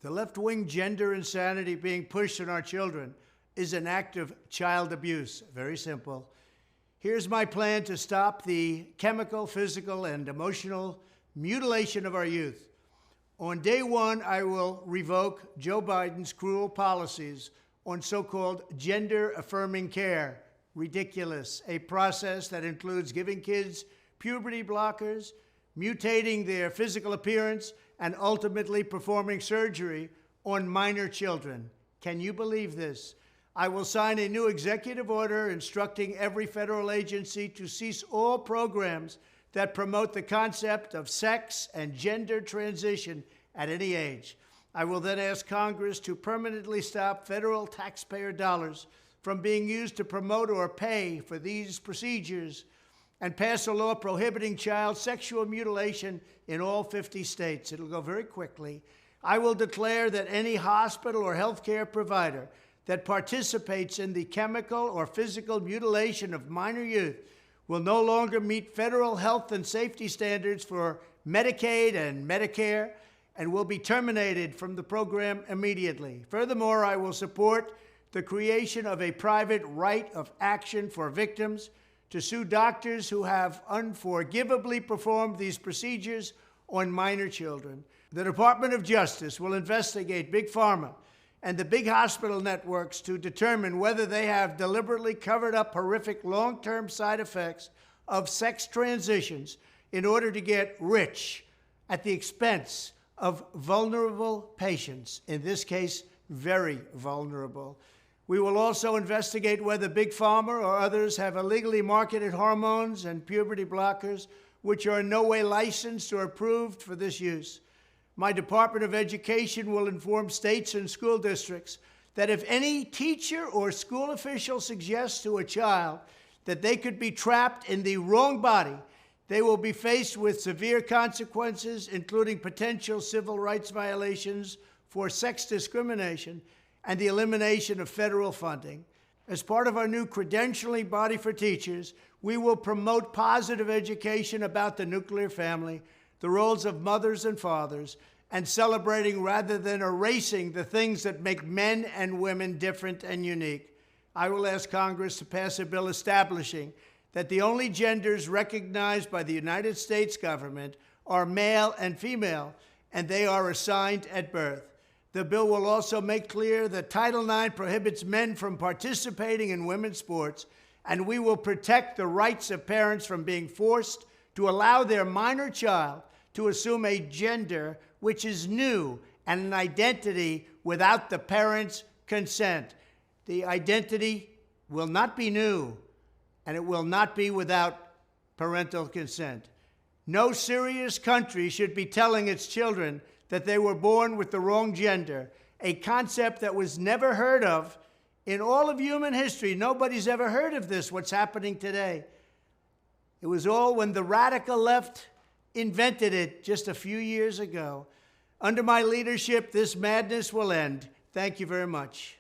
The left-wing gender insanity being pushed on our children is an act of child abuse. Very simple. Here's my plan to stop the chemical, physical, and emotional mutilation of our youth. On day one, I will revoke Joe Biden's cruel policies on so-called gender-affirming care. Ridiculous. A process that includes giving kids puberty blockers, mutating their physical appearance, and ultimately performing surgery on minor children. Can you believe this? I will sign a new executive order instructing every federal agency to cease all programs that promote the concept of sex and gender transition at any age. I will then ask Congress to permanently stop federal taxpayer dollars from being used to promote or pay for these procedures and pass a law prohibiting child sexual mutilation in all 50 states. It'll go very quickly. I will declare that any hospital or healthcare provider that participates in the chemical or physical mutilation of minor youth will no longer meet federal health and safety standards for Medicaid and Medicare and will be terminated from the program immediately. Furthermore, I will support the creation of a private right of action for victims to sue doctors who have unforgivably performed these procedures on minor children. The Department of Justice will investigate Big Pharma and the big hospital networks to determine whether they have deliberately covered up horrific long-term side effects of sex transitions in order to get rich at the expense of vulnerable patients, in this case, very vulnerable. We will also investigate whether Big Pharma or others have illegally marketed hormones and puberty blockers which are in no way licensed or approved for this use. My Department of Education will inform states and school districts that if any teacher or school official suggests to a child that they could be trapped in the wrong body, they will be faced with severe consequences, including potential civil rights violations for sex discrimination and the elimination of federal funding. As part of our new credentialing body for teachers, we will promote positive education about the nuclear family, the roles of mothers and fathers, and celebrating rather than erasing the things that make men and women different and unique. I will ask Congress to pass a bill establishing that the only genders recognized by the United States government are male and female, and they are assigned at birth. The bill will also make clear that Title IX prohibits men from participating in women's sports, and we will protect the rights of parents from being forced to allow their minor child to assume a gender which is new and an identity without the parent's consent. The identity will not be new, and it will not be without parental consent. No serious country should be telling its children that they were born with the wrong gender, a concept that was never heard of in all of human history. Nobody's ever heard of this, what's happening today. It was all when the radical left invented it just a few years ago. Under my leadership, this madness will end. Thank you very much.